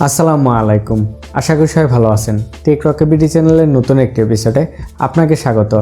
আসসালামু আলাইকুম। আশা করি সবাই ভালো আছেন। টেক রকে বিডি চ্যানেলের নতুন একটি এপিসোডে আপনাকে স্বাগত।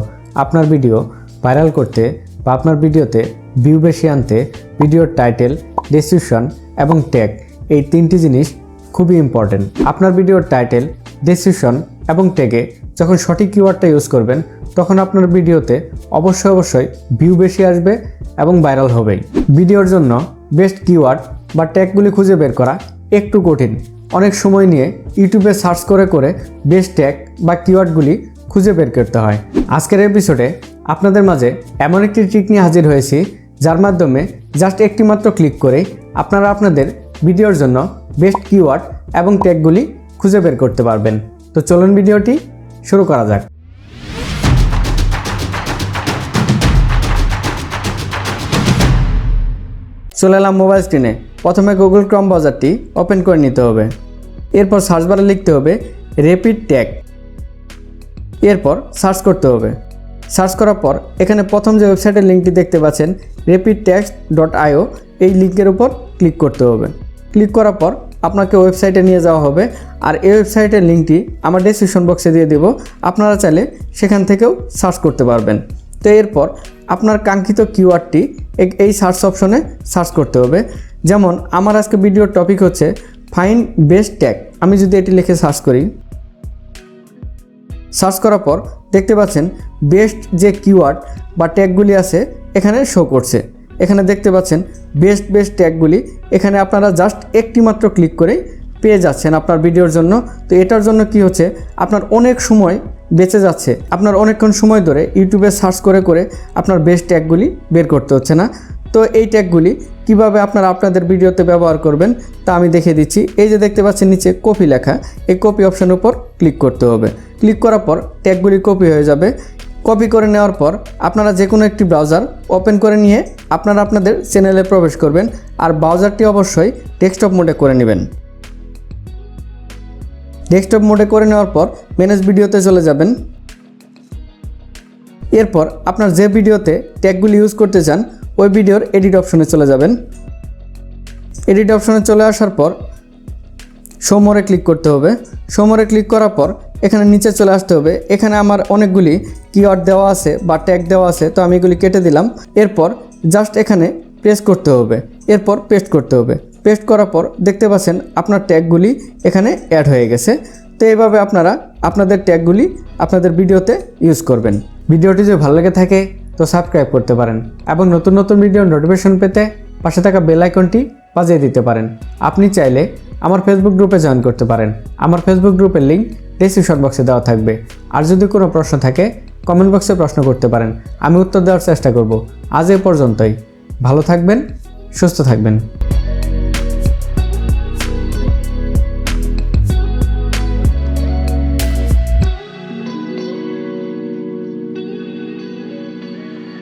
আপনার ভিডিও ভাইরাল করতে বা আপনার ভিডিওতে ভিউ বেশি আনতে ভিডিওর টাইটেল, ডেসক্রিপশন এবং ট্যাগ এই তিনটি জিনিস খুবই ইম্পর্টেন্ট। আপনার ভিডিওর টাইটেল, ডেসক্রিপশন এবং ট্যাগে যখন সঠিক কিওয়ার্ডটা ইউজ করবেন তখন আপনার ভিডিওতে অবশ্যই ভিউ বেশি আসবে এবং ভাইরাল হবেই। ভিডিওর জন্য বেস্ট কিওয়ার্ড বা ট্যাগগুলি খুঁজে বের করা একটু কঠিন। অনেক সময় নিয়ে ইউটিউবে সার্চ করে বেস্ট ট্যাগ বা কিওয়ার্ডগুলি খুঁজে বের করতে হয়। আজকের এপিসোডে আপনাদের মাঝে এমন একটি ট্রিক নিয়ে হাজির হয়েছি যার মাধ্যমে জাস্ট একটি মাত্র ক্লিক করেই আপনারা আপনাদের ভিডিওর জন্য বেস্ট কিওয়ার্ড এবং ট্যাগগুলি খুঁজে বের করতে পারবেন। তো চলুন ভিডিওটি শুরু করা যাক। চলে এলাম মোবাইল স্ক্রিনে। প্রথমে গুগল ক্রোম ব্রাউজারটি ওপেন করে নিতে হবে। এরপর সার্চ বারে লিখতে হবে র্যাপিড ট্যাগ। এরপর সার্চ করতে হবে। সার্চ করার পর এখানে প্রথম যে ওয়েবসাইটের লিঙ্কটি দেখতে পাচ্ছেন rapidtext.io, এই লিঙ্কের উপর ক্লিক করতে হবে। ক্লিক করার পর আপনাকে ওয়েবসাইটে নিয়ে যাওয়া হবে। আর এই ওয়েবসাইটের লিঙ্কটি আমার ডেসক্রিপশন বক্সে দিয়ে দেব, আপনারা চাইলে সেখান থেকেও সার্চ করতে পারবেন। তো এরপর আপনার কাঙ্ক্ষিত কিওয়ার্ডটি এই সার্চ অপশনে সার্চ করতে হবে। যেমন আমার আজকে ভিডিওর টপিক হচ্ছে ফাইন্ড বেস্ট ট্যাগ। আমি যদি এটি লিখে সার্চ করি, সার্চ করার পর দেখতে পাচ্ছেন বেস্ট যে কিওয়ার্ড বা ট্যাগগুলি আছে এখানে শো করছে। এখানে দেখতে পাচ্ছেন বেস্ট ট্যাগগুলি। এখানে আপনারা জাস্ট একটি মাত্র ক্লিক করেই পেয়ে যাচ্ছেন আপনার ভিডিওর জন্য। তো এটার জন্য কি হচ্ছে, আপনার অনেক সময় বেঁচে যাচ্ছে। আপনার অনেকক্ষণ সময় ধরে ইউটিউবে সার্চ করে আপনার বেস্ট ট্যাগগুলি বের করতে হচ্ছে না। তো এই ট্যাগগুলি কিভাবে আপনারা আপনাদের ভিডিওতে ব্যবহার করবেন তা আমি দেখিয়ে দিচ্ছি। এই যে দেখতে পাচ্ছেন নিচে কপি লেখা, এই কপি অপশানের উপর ক্লিক করতে হবে। ক্লিক করার পর ট্যাগগুলি কপি হয়ে যাবে। কপি করে নেওয়ার পর আপনারা যে কোনো একটি ব্রাউজার ওপেন করে নিয়ে আপনারা আপনাদের চ্যানেলে প্রবেশ করবেন। আর ব্রাউজারটি অবশ্যই ডেস্কটপ মোডে করে নেবেন। ডেস্কটপ মোডে করে নেওয়ার পর ম্যানেজ ভিডিওতে চলে যাবেন। এরপর আপনার যে ভিডিওতে ট্যাগগুলি ইউজ করতে চান ওই ভিডিওর এডিট অপশনে চলে যাবেন। এডিট অপশনে চলে আসার পর শো মোরে ক্লিক করতে হবে। শো মোরে ক্লিক করার পর এখানে নিচে চলে আসতে হবে। এখানে আমার অনেকগুলি কিওয়ার্ড দেওয়া আছে বা ট্যাগ দেওয়া আছে, তো আমি এগুলি কেটে দিলাম। এরপর জাস্ট এখানে প্রেস করতে হবে। এরপর পেস্ট করতে হবে। পেস্ট করার পর দেখতে পাচ্ছেন আপনার ট্যাগগুলি এখানে অ্যাড হয়ে গেছে। তো এইভাবে আপনারা আপনাদের ট্যাগগুলি আপনাদের ভিডিওতে ইউজ করবেন। ভিডিওটি যদি ভালো লেগে থাকে তো সাবস্ক্রাইব করতে পারেন এবং নতুন ভিডিওর নোটিফিকেশন পেতে পাশে থাকা বেল আইকনটি বাজিয়ে দিতে পারেন। আপনি চাইলে আমার ফেসবুক গ্রুপে জয়েন করতে পারেন। আমার ফেসবুক গ্রুপের লিঙ্ক ডেসক্রিপশন বক্সে দেওয়া থাকবে। আর যদি কোনো প্রশ্ন থাকে কমেন্ট বক্সে প্রশ্ন করতে পারেন, আমি উত্তর দেওয়ার চেষ্টা করব। আজ এ পর্যন্তই। ভালো থাকবেন, সুস্থ থাকবেন।